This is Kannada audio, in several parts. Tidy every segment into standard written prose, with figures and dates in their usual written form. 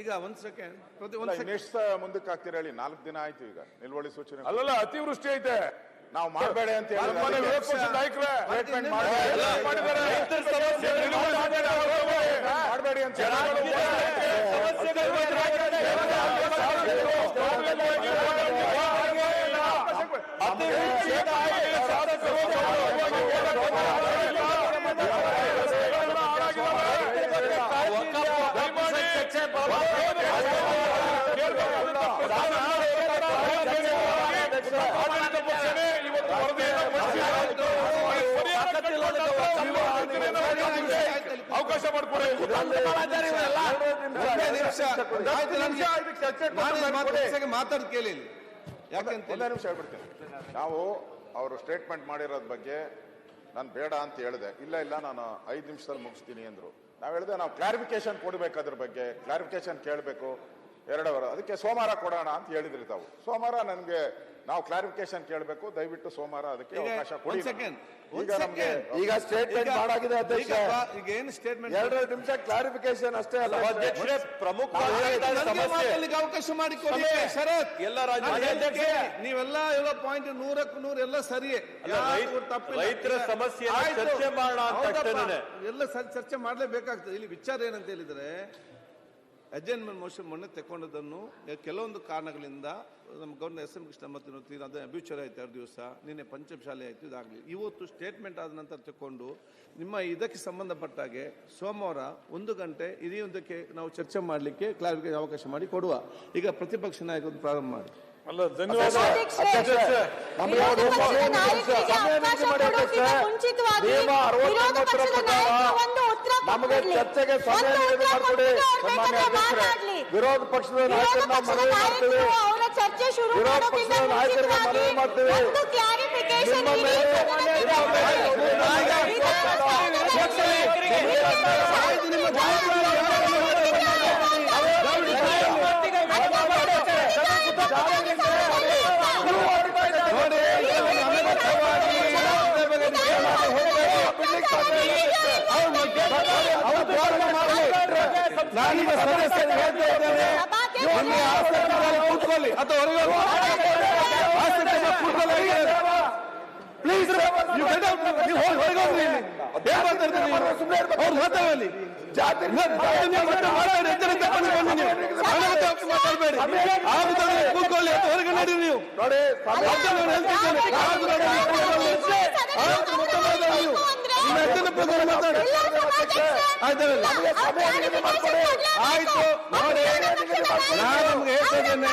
ಈಗ ಒಂದ್ ಸೆಕೆಂಡ್ ಎಷ್ಟು ಮುಂದಕ್ಕೆ ಆಗ್ತೀರಾ ಹೇಳಿ? 4 ದಿನ ಆಯ್ತು ಈಗ ನಿಲುವಳಿ ಸೂಚನೆ. ಅಲ್ಲಲ್ಲ, ಅತಿವೃಷ್ಟಿ ಐತೆ, ನಾವು ಮಾಡಬೇಡ ಅಂತ ಮಾಡಬೇಡಿ ಅಂತ ಅವಕಾಶ ಮಾಡಿಕೊಡಿ. ಮಾತಾಡ್ ಕೇಳಿ. ಯಾಕಂತ ಒಂದೇ ನಿಮಿಷ ಹೇಳ್ಬಿಡ್ತೀನಿ. ನಾವು ಅವರು ಸ್ಟೇಟ್ಮೆಂಟ್ ಮಾಡಿರೋದ್ ಬಗ್ಗೆ ನಾನು ಬೇಡ ಅಂತ ಹೇಳಿದೆ. ಇಲ್ಲ ನಾನು 5 ನಿಮಿಷದಲ್ಲಿ ಮುಗಿಸ್ತೀನಿ ಅಂದ್ರು. ನಾವು ಹೇಳಿದೆ ನಾವು ಕ್ಲಾರಿಫಿಕೇಶನ್ ಕೊಡ್ಬೇಕು, ಅದ್ರ ಬಗ್ಗೆ ಕ್ಲಾರಿಫಿಕೇಶನ್ ಕೇಳಬೇಕು 2 ಅವರ್. ಅದಕ್ಕೆ ಸೋಮವಾರ ಕೊಡೋಣ ಅಂತ ಹೇಳಿದ್ರಿ ತಾವು. ಸೋಮವಾರ ನನಗೆ ನಾವು ಕ್ಲಾರಿಫಿಕೇಶನ್ ಕೇಳಬೇಕು, ದಯವಿಟ್ಟು ಸೋಮವಾರ ಅದಕ್ಕೆ ಅವಕಾಶ ಕೊಡಿ. ಈಗ ನಮಗೆ ಈಗ ಸ್ಟೇಟ್ಮೆಂಟ್ ಮಾಡಾಗಿದೆ ಅಧ್ಯಕ್ಷ. ಈಗ ಏನು ಸ್ಟೇಟ್ಮೆಂಟ್? 2 ನಿಮಿಷ ಕ್ಲಾರಿಫಿಕೇಶನ್ ಅಷ್ಟೇ ಅಲ್ಲ ಅಧ್ಯಕ್ಷರೇ. ಪ್ರಮುಖ ಅವಕಾಶ ಮಾಡಿಕೊಡಿ ಶರತ್. ಎಲ್ಲ ನೀವೆಲ್ಲ ಹೇಳೋ ಪಾಯಿಂಟ್ 100ಕ್ಕೆ 100 ಎಲ್ಲ ಸರಿಯೇ. ರೈತರ ಸಮಸ್ಯೆ ಚರ್ಚೆ ಮಾಡೋಣ ಅಂತ ಎಲ್ಲ ಚರ್ಚೆ ಮಾಡಲೇಬೇಕಾಗ್ತದೆ. ಇಲ್ಲಿ ವಿಚಾರ ಏನಂತ ಹೇಳಿದ್ರೆ, ಅಜೆಂಡ್ಮೆಂಟ್ ಮೋಷನ್ ಮೊನ್ನೆ ತಗೊಂಡದನ್ನು ಕೆಲವೊಂದು ಕಾರಣಗಳಿಂದ ನಮ್ಮ ಗವರ್ನರ್ SM ಕೃಷ್ಣ ಮತ್ತು ಅದು ಅಬ್ಯೂಚರ್ ಆಯ್ತು 2 ದಿವಸ, ನಿನ್ನೆ ಪಂಚಮಶಾಲೆ ಆಯಿತು, ಇದಾಗಲಿ. ಇವತ್ತು ಸ್ಟೇಟ್ಮೆಂಟ್ ಆದ ನಂತರ ತಗೊಂಡು ನಿಮ್ಮ ಇದಕ್ಕೆ ಸಂಬಂಧಪಟ್ಟಾಗೆ ಸೋಮವಾರ 1 ಗಂಟೆ ಇದಕ್ಕೆ ನಾವು ಚರ್ಚೆ ಮಾಡಲಿಕ್ಕೆ ಕ್ಲಾರಿಫಿಕೇಶನ್ ಅವಕಾಶ ಮಾಡಿ ಕೊಡುವ. ಈಗ ಪ್ರತಿಪಕ್ಷ ನಾಯಕರು ಪ್ರಾರಂಭ ಮಾಡಿ. ಅಲ್ಲ, ಧನ್ಯವಾದ ನಮಗೆ ಚರ್ಚೆಗೆ ಸಮಯ ನಿಗದಿ ಮಾಡಿಕೊಡಿ. ಸನ್ಮಾನ್ಯ ಅಧ್ಯಕ್ಷರೇ, ವಿರೋಧ ಪಕ್ಷದ ನಾಯಕರನ್ನ ಮನವಿ ಮಾಡ್ತೀವಿ. ವಿರೋಧ ಪಕ್ಷದ ನಾಯಕರಿಗೆ ಮನವಿ ಮಾಡ್ತೀವಿ. ನಾನೀಗ ಸದಸ್ಯರು ಹೇಳ್ತಾ ಇದ್ದೇನೆ, ಕೂತ್ಕೊಳ್ಳಿ ಅಥವಾ ಪ್ಲೀಸ್ ನೀವು ಹೊರಗೋಗ್ರಿ. ಏನ್ ಮಾತಾಡ್ತೀರಿ? ಅವ್ರು ಮಾತಾಡಲಿ. ಮಾತಾಡಬೇಡಿ, ಕೂತ್ಕೊಳ್ಳಿ ಅಥವಾ ಹೊರಗೆ ನಡಿ. ನೀವು ನೋಡಿ ಆಯ್ತು ನೋಡಿ, ನಾನು ನಮ್ಗೆ ಹೇಳ್ತಿದ್ದೇನೆ,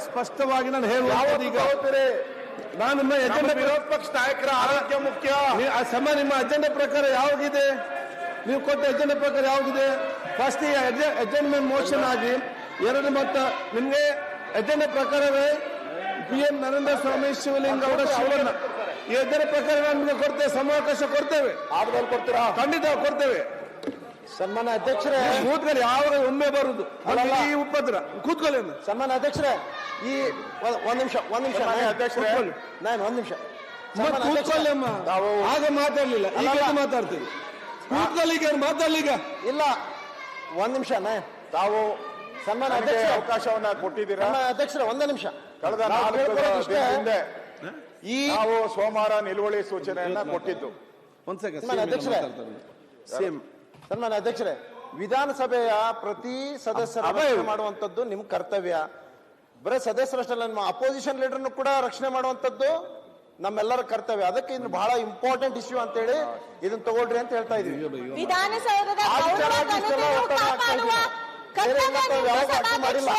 ಸ್ಪಷ್ಟವಾಗಿ ನಾನು ಹೇಳುವುದು. ಈಗ ನಾನು ನಿಮ್ಮ ಎಜೆಂಡಾ, ವಿರೋಧ ಪಕ್ಷ ನಾಯಕರ ಆರೋಗ್ಯ ಮುಖ್ಯ. ನಿಮ್ಮ ಅಜೆಂಡಾ ಪ್ರಕಾರ ಯಾವಾಗಿದೆ? ನೀವು ಕೊಟ್ಟ ಎಜೆಂಡಾ ಪ್ರಕಾರ ಯಾವಾಗಿದೆ? ಫಸ್ಟ್ ಅಜೆಂಡ್ಮೆಂಟ್ ಮೋಷನ್ ಆಗಿ 2 ಮತ ನಿಮ್ಗೆ ಎಜೆಂಡಾ ಪ್ರಕಾರವೇ PM ನರೇಂದ್ರ ಸ್ವಾಮಿ, ಶಿವಲಿಂಗೌಡ, ಶಿವಣ್ಣ ಈ ಎಜೆಂಡಾ ಪ್ರಕಾರ ನಿಮಗೆ ಕೊಡ್ತೇವೆ, ಸಮಯಾವಕಾಶ ಕೊಡ್ತೇವೆ. ಆದ್ಮೇಲೆ ಕೊಡ್ತೀರಾ? ಖಂಡಿತ ಕೊಡ್ತೇವೆ. ಸನ್ಮಾನ್ಯ ಅಧ್ಯಕ್ಷರೇ, ಕೂತ್ಕೊಳ್ಳಿ. ಯಾವಾಗ ಒಮ್ಮೆ ಬರುದು ಈ ಉಪದ್ರ. ಕೂತ್ಕೊಳ್ಳಿ. ಸನ್ಮಾನ್ಯ ಅಧ್ಯಕ್ಷರೇ, ಈ ಒಂದ್ ನಿಮಿಷ ಅಧ್ಯಕ್ಷರೇ, ನಾನು 1 ನಿಮಿಷ ಕೂತ್ಕೊಳ್ಳಿ ಅಮ್ಮ. ಆಗ ಮಾತಾಡ್ಲಿಲ್ಲ, ಈಗ ಮಾತಾಡ್ತೀವಿ. ಕೂತ್ಕೊಳ್ಳಿ, ಈಗ ಮಾತಾಡ್ಲಿಗ ಇಲ್ಲ. 1 ನಿಮಿಷ ತಾವು ಸನ್ಮಾನ್ಯ ಅಧ್ಯಕ್ಷ ಅವಕಾಶವನ್ನ ಕೊಟ್ಟಿದ್ದೀರಾ? ಅಧ್ಯಕ್ಷರೇ, 1 ನಿಮಿಷ. ಕಳೆದ 4 ದಿನದಿಂದ ನಾವು ಸೋಮವಾರ ನಿಲುವಳಿ ಸೂಚನೆಯನ್ನ ಕೊಟ್ಟಿದ್ದು. ಸನ್ಮಾನ್ಯ ಅಧ್ಯಕ್ಷರೇ, ವಿಧಾನಸಭೆಯ ಪ್ರತಿ ಸದಸ್ಯರ ರಕ್ಷಣೆ ಮಾಡುವಂತದ್ದು ನಿಮ್ ಕರ್ತವ್ಯ. ಬರೀ ಸದಸ್ಯರಷ್ಟಲ್ಲ, ನಿಮ್ಮ ಅಪೋಸಿಷನ್ ಲೀಡರ್ನು ಕೂಡ ರಕ್ಷಣೆ ಮಾಡುವಂತದ್ದು ನಮ್ಮೆಲ್ಲರ ಕರ್ತವ್ಯ. ಅದಕ್ಕೆ ಇದು ಬಹಳ ಇಂಪಾರ್ಟೆಂಟ್ ಇಶ್ಯೂ ಅಂತ ಹೇಳಿ ಇದನ್ನ ತಗೊಳ್ರಿ ಅಂತ ಹೇಳ್ತಾ ಇದೀವಿ. ಮಾಡಿಲ್ಲ.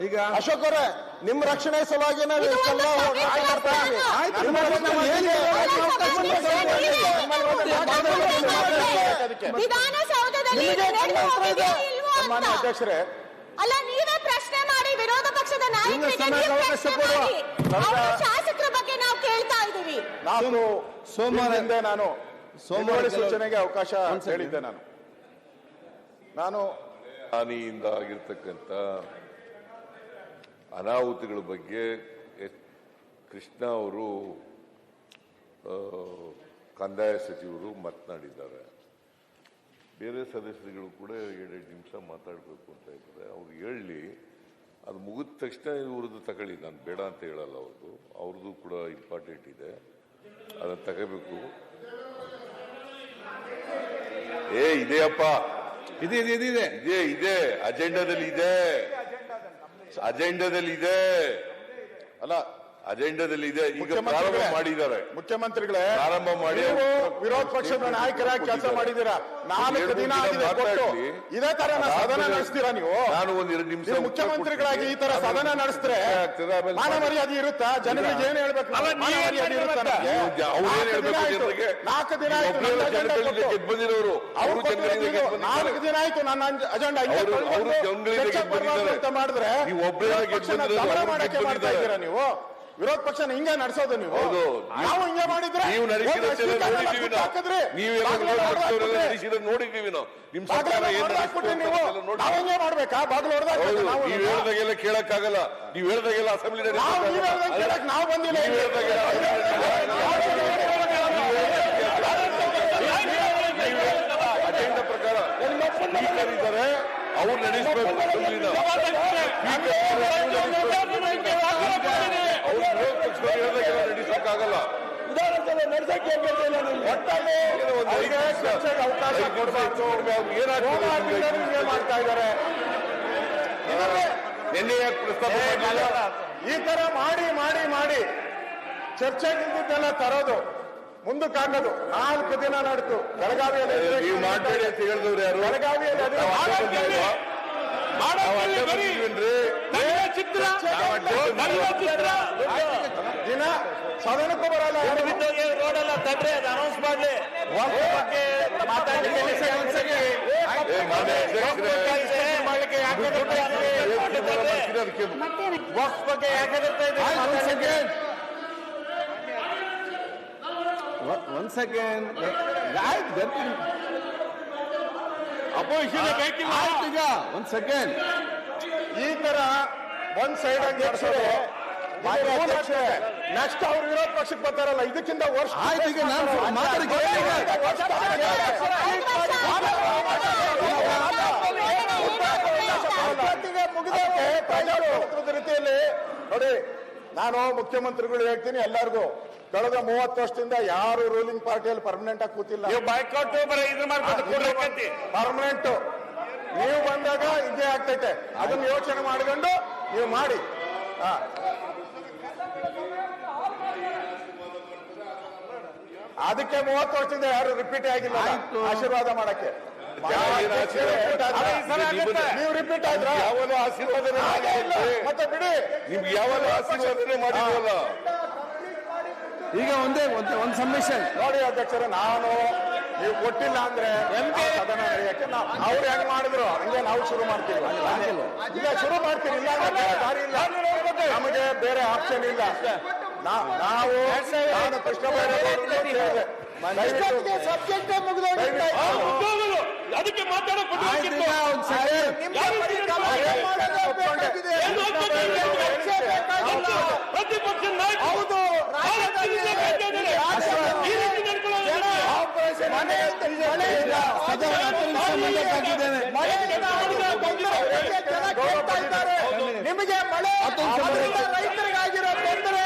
ಈಗ ಅಶೋಕ್ ಅವರೇ, ನಿಮ್ ರಕ್ಷಣೆ ಸಲುವಾಗಿ ನಾವು ಸನ್ಮಾನ್ಯ ಅಧ್ಯಕ್ಷರೇ, ಅಲ್ಲ, ನೀವೇ ಪ್ರಶ್ನೆ ಮಾಡಿ ವಿರೋಧ ಪಕ್ಷದ ನಾಯಕರಿಗೆ ಶಾಸಕರ ಬಗ್ಗೆ ನಾವು ಕೇಳ್ತಾ ಇದ್ದೀವಿ. ನಾನು ಸೋಮವಾರದಿಂದ ನಾನು ಸೋಮವಾರ ಸೂಚನೆಗೆ ಅವಕಾಶ ಹೇಳಿದ್ದೆ. ನಾನು ಹಾನಿಯಿಂದ ಆಗಿರ್ತಕ್ಕಂಥ ಅನಾಹುತಗಳ ಬಗ್ಗೆ ಕೃಷ್ಣ ಅವರು ಕಂದಾಯ ಸಚಿವರು ಮಾತನಾಡಿದ್ದಾರೆ. ಬೇರೆ ಸದಸ್ಯರುಗಳು ಕೂಡ 2 ನಿಮಿಷ ಮಾತಾಡಬೇಕು ಅಂತ ಇದ್ದಾರೆ. ಅವ್ರು ಹೇಳಲಿ, ಅದು ಮುಗಿದ ತಕ್ಷಣ ಇವ್ರದ್ದು ತಗೊಳ್ಳಿ. ನಾನು ಬೇಡ ಅಂತ ಹೇಳಲ್ಲ, ಅವ್ರದ್ದು ಕೂಡ ಇಂಪಾರ್ಟೆಂಟ್ ಇದೆ, ಅದನ್ನು ತಗೋಬೇಕು. ಇದೆಯಪ್ಪ, ಇದೆ ಅಜೆಂಡಾದಲ್ಲಿ ಇದೆ ಅಲ್ಲ, ಅಜೆಂಡಾದಲ್ಲಿ ಇದೆ. ಈಗ ಪ್ರಾರಂಭ ಮಾಡಿದ್ದಾರೆ ಮುಖ್ಯಮಂತ್ರಿಗಳೇ, ಪ್ರಾರಂಭ ಮಾಡಿ ವಿರೋಧ ಪಕ್ಷದ ನಾಯಕರಾಗಿ ಕೆಲಸ ಮಾಡಿದ್ದೀರಾ. 4 ದಿನ ಆಗಿದೆ ಕೊಟ್ಟು ಇದೇ ತರ ಸದನ ನಡೆಸ್ತೀರಾ ನೀವು? ನಾನು 1-2 ನಿಮಿಷ ಮುಖ್ಯಮಂತ್ರಿಗಳಾಗಿ ಈ ತರ ಸದನ ನಡೆಸಿದ್ರೆ ಮಾನ ಮರ್ಯಾದೆ ಇರುತ್ತಾ? ಜನರಿಗೆ ಏನ್ ಹೇಳ್ಬೇಕು? ಮಾನ ಮರ್ಯಾದೆ ಇರುತ್ತಾ? 4 ದಿನ ಆಯ್ತು ಬಂದಿರೋರು, 4 ದಿನ ಆಯ್ತು ನನ್ನ ಅಜೆಂಡಾ ಅಂತ ಮಾಡಿದ್ರೆ ದಮನ ಮಾಡಕ್ಕೆ ಮಾಡ್ತಾ ಇದ್ದೀರಾ ನೀವು? ವಿರೋಧ ಪಕ್ಷನ ಹಿಂಗೆ ನಡೆಸೋದು ನೀವು? ನಾವು ಹಿಂಗೆ ಮಾಡಿದ್ರೆ ನೀವು ನಡೆಸಿದ್ರೆ ನೋಡಿದ್ದೀವಿ ನಾವು. ನಿಮ್ ಸರ್ಕಾರ ನಾವು ಹಿಂಗೆ ಮಾಡ್ಬೇಕಾ? ಬಾಗಿಲು ನೀವು ಹೇಳ್ದಾಗೆಲ್ಲ ಕೇಳಕ್ಕಾಗಲ್ಲ. ನೀವು ಹೇಳ್ದಾಗೆಲ್ಲ ಅಸೆಂಬ್ಲಿ ಕೇಳಕ್ ನಾವು ಬಂದಿಲ್ಲ. ಅಜೆಂಡಾ ಪ್ರಕಾರ ಸ್ಪೀಕರ್ ಇದ್ದಾರೆ, ಅವ್ರು ನಡೆಸಬೇಕು. ನಡೆಸಕ್ಕಾಗಲ್ಲ. ಅವಕಾಶ ಕೊಡಬಾರ್ದು. ಮಾಡ್ತಾ ಇದ್ದಾರೆ. ನಿನ್ನೆ ಯಾಕೆ ಪ್ರಸ್ತಾಪ ಮಾಡಲಿಲ್ಲ? ಈ ತರ ಮಾಡಿ ಚರ್ಚೆಗಿಂತೆಲ್ಲ ತರೋದು ಮುಂದಕ್ಕಾಗೋದು 4 ದಿನ ನಡೆದು ಬೆಳಗಾವಿಯಲ್ಲಿ. ನೀವು ಮಾಡಬೇಡಿ ಅಂತ ಹೇಳಿದವ್ರು ಯಾರು? ಬೆಳಗಾವಿಯಲ್ಲಿ ದಿನ ಸದನಕ್ಕೂ ಬರಲ್ಲ. ರೋಡೆಲ್ಲ ತಡ್ರಿ, ಅದು ಅನೌನ್ಸ್ ಮಾಡ್ಲಿ. One second. One second. ಈ ತರ ಒಂದ್ ಸೈಡ್ ಆಗಿ ನಡೆಸೋದು ನೆಕ್ಸ್ಟ್ ಅವ್ರು ವಿರೋಧ ಪಕ್ಷಕ್ಕೆ ಬರ್ತಾರಲ್ಲ, ಇದಕ್ಕಿಂತ ವರ್ಷ ರೀತಿಯಲ್ಲಿ ನೋಡಿ. ನಾನು ಮುಖ್ಯಮಂತ್ರಿಗಳು ಹೇಳ್ತೀನಿ ಎಲ್ಲರಿಗೂ, ಕಳೆದ 30 ವರ್ಷದಿಂದ ಯಾರು ರೂಲಿಂಗ್ ಪಾರ್ಟಿಯಲ್ಲಿ ಪರ್ಮನೆಂಟ್ ಆಗಿ ಕೂತಿಲ್ಲ. ಪರ್ಮನೆಂಟ್ ನೀವು ಬಂದಾಗ ಇದೇ ಆಗ್ತೈತೆ. ಅದನ್ನ ಯೋಚನೆ ಮಾಡ್ಕೊಂಡು ನೀವು ಮಾಡಿ. ಅದಕ್ಕೆ 30 ವರ್ಷದಿಂದ ಯಾರು ರಿಪೀಟ್ ಆಗಿಲ್ಲ ಆಶೀರ್ವಾದ ಮಾಡಕ್ಕೆ. ನೀವು ರಿಪೀಟ್ ಆದ್ರ ಯಾವಾಗ ಆಶೀರ್ವಾದನೆ ಮತ್ತೆ ಬಿಡಿ. ನಿಮ್ಗೆ ಯಾವಾಗ ಆಶೀರ್ವಾದನೆ ಮಾಡಿದ್ವಲ್ಲ. ಈಗ ಒಂದು ಸಬ್ಮಿಷನ್ ನೋಡಿ ಅಧ್ಯಕ್ಷರೇ, ನಾನು ನೀವು ಕೊಟ್ಟಿಲ್ಲ ಅಂದ್ರೆ ಸದನ ನಡೆಯಕ್ಕೆ ಅವ್ರು ಹೆಂಗ್ ಮಾಡಿದ್ರು ಹಂಗೆ ನಾವು ಶುರು ಮಾಡ್ತೀವಿ. ಈಗ ಶುರು ಮಾಡ್ತೀವಿ, ಇಲ್ಲ ದಾರಿ ಇಲ್ಲ, ನಮಗೆ ಬೇರೆ ಆಪ್ಷನ್ ಇಲ್ಲ. ನಾವು ಕೃಷ್ಣ ಸಬ್ಜೆಕ್ಟ್ ಮುಗಿದೋಗಿತ್ತು. ಅದಕ್ಕೆ ಮಾತಾಡೋದು ಪ್ರತಿಪಕ್ಷ ಹೌದು, ನಿಮಗೆ ಮಳೆ ರೈತರಿಗಾಗಿರೋ ತೊಂದರೆ